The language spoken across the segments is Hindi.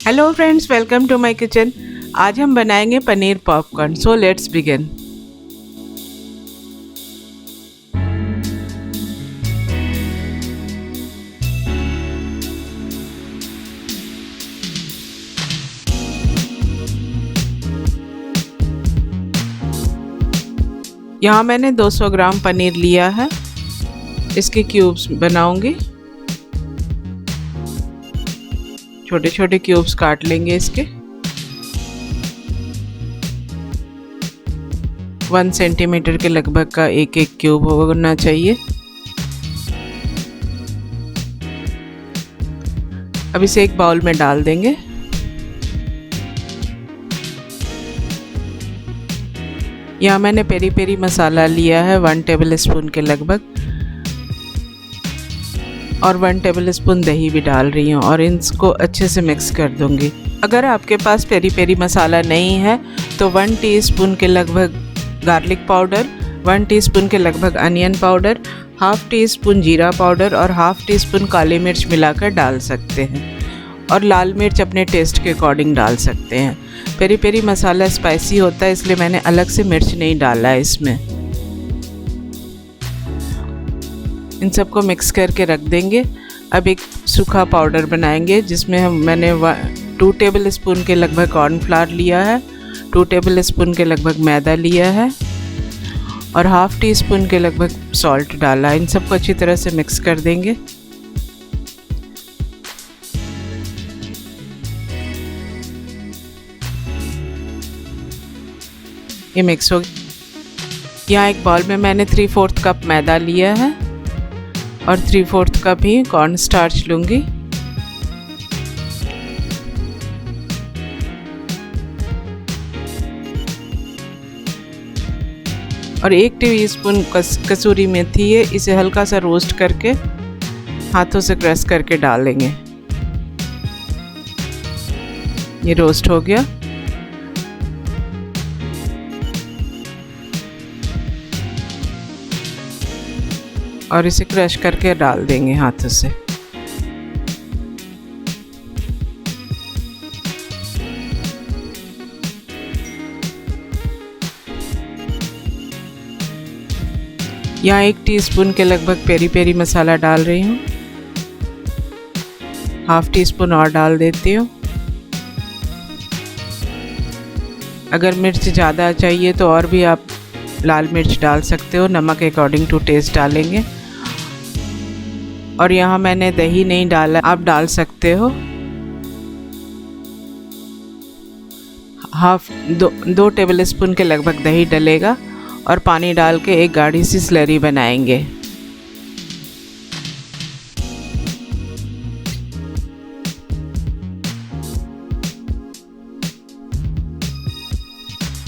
Hello friends, welcome to my kitchen. आज हम बनाएंगे paneer popcorn. So let's begin. यहाँ मैंने 200 ग्राम पनीर लिया है। इसके क्यूब्स बनाऊंगी। छोटे छोटे क्यूब्स काट लेंगे इसके। 1 सेंटीमीटर के लगभग का एक एक क्यूब होना चाहिए। अब इसे एक बाउल में डाल देंगे। यहाँ मैंने पेरी पेरी मसाला लिया है 1 टेबल स्पून के लगभग, और 1 टेबल स्पून दही भी डाल रही हूँ और इनको अच्छे से मिक्स कर दूंगी। अगर आपके पास पेरी पेरी मसाला नहीं है तो 1 टीस्पून के लगभग गार्लिक पाउडर, 1 टीस्पून के लगभग onion powder, half tea spoon जीरा पाउडर और हाफ टी स्पून काली मिर्च मिलाकर डाल सकते हैं, और लाल मिर्च अपने टेस्ट के अकॉर्डिंग डाल सकते हैं। पेरी पेरी मसाला स्पाइसी होता है, इसलिए मैंने अलग से मिर्च नहीं डाला है इसमें। इन सबको मिक्स करके रख देंगे। अब एक सूखा पाउडर बनाएंगे जिसमें मैंने 2 टेबल स्पून के लगभग कॉर्नफ्लावर लिया है, 2 टेबल स्पून के लगभग मैदा लिया है और हाफ टी स्पून के लगभग सॉल्ट डाला। इन सबको अच्छी तरह से मिक्स कर देंगे। ये मिक्स हो गया। यहाँ एक बाउल में मैंने 3/4 कप मैदा लिया है और 3/4 कप ही कॉर्न स्टार्च लूँगी। और 1 टीस्पून कसूरी मेथी है, इसे हल्का सा रोस्ट करके हाथों से क्रश करके डालेंगे। ये रोस्ट हो गया। और इसे क्रश करके डाल देंगे हाथों से। यहाँ 1 टीस्पून के लगभग पेरी पेरी मसाला डाल रही हूँ, हाफ टी स्पून और डाल देती हूँ। अगर मिर्च ज़्यादा चाहिए तो और भी आप लाल मिर्च डाल सकते हो। नमक अकॉर्डिंग टू टेस्ट डालेंगे। और यहाँ मैंने दही नहीं डाला, आप डाल सकते हो। दो टेबल स्पून के लगभग दही डलेगा और पानी डाल के एक गाढ़ी सी स्लरी बनाएंगे।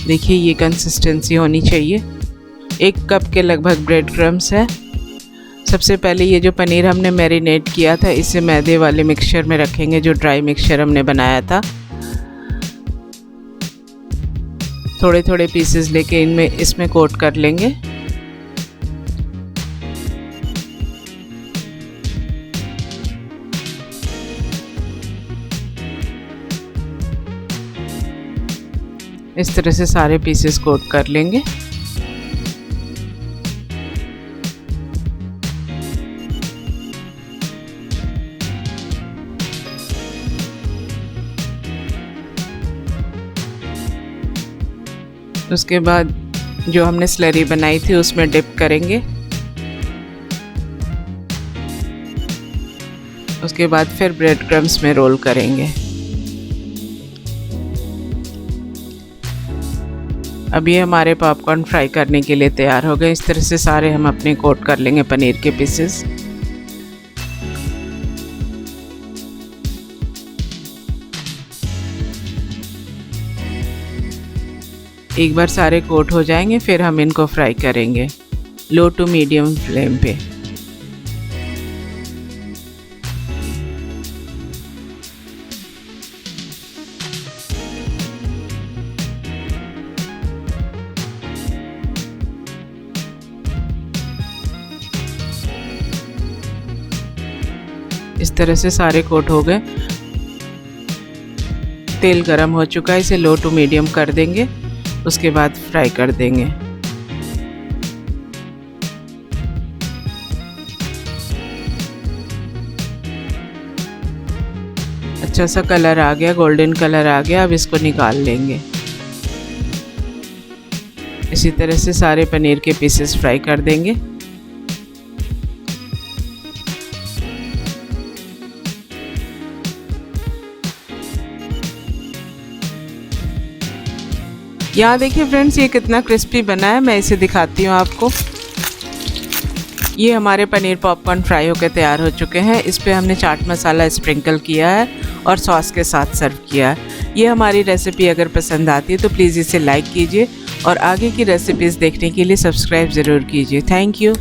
देखिए ये कंसिस्टेंसी होनी चाहिए। 1 कप के लगभग ब्रेड क्रम्स है। सबसे पहले ये जो पनीर हमने मैरिनेट किया था इसे मैदे वाले मिक्सचर में रखेंगे, जो ड्राई मिक्सचर हमने बनाया था। थोड़े थोड़े पीसेस लेके इसमें कोट कर लेंगे। इस तरह से सारे पीसेस कोट कर लेंगे। उसके बाद जो हमने स्लरी बनाई थी उसमें डिप करेंगे। उसके बाद फिर ब्रेड क्रम्स में रोल करेंगे। अब ये हमारे पॉपकॉर्न फ्राई करने के लिए तैयार हो गए। इस तरह से सारे हम अपने कोट कर लेंगे पनीर के पीसेस। एक बार सारे कोट हो जाएंगे फिर हम इनको फ्राई करेंगे लो टू मीडियम फ्लेम पे। इस तरह से सारे कोट हो गए। तेल गरम हो चुका है, इसे लो टू मीडियम कर देंगे, उसके बाद फ्राई कर देंगे। अच्छा सा कलर आ गया, गोल्डन कलर आ गया। अब इसको निकाल लेंगे। इसी तरह से सारे पनीर के पीसेस फ्राई कर देंगे। यहाँ देखिए फ्रेंड्स, ये कितना क्रिस्पी बना है। मैं इसे दिखाती हूँ आपको। ये हमारे पनीर पॉपकॉर्न फ्राई होकर तैयार हो चुके हैं। इस पे हमने चाट मसाला स्प्रिंकल किया है और सॉस के साथ सर्व किया है। ये हमारी रेसिपी अगर पसंद आती है तो प्लीज़ इसे लाइक कीजिए और आगे की रेसिपीज़ देखने के लिए सब्सक्राइब ज़रूर कीजिए। Thank you.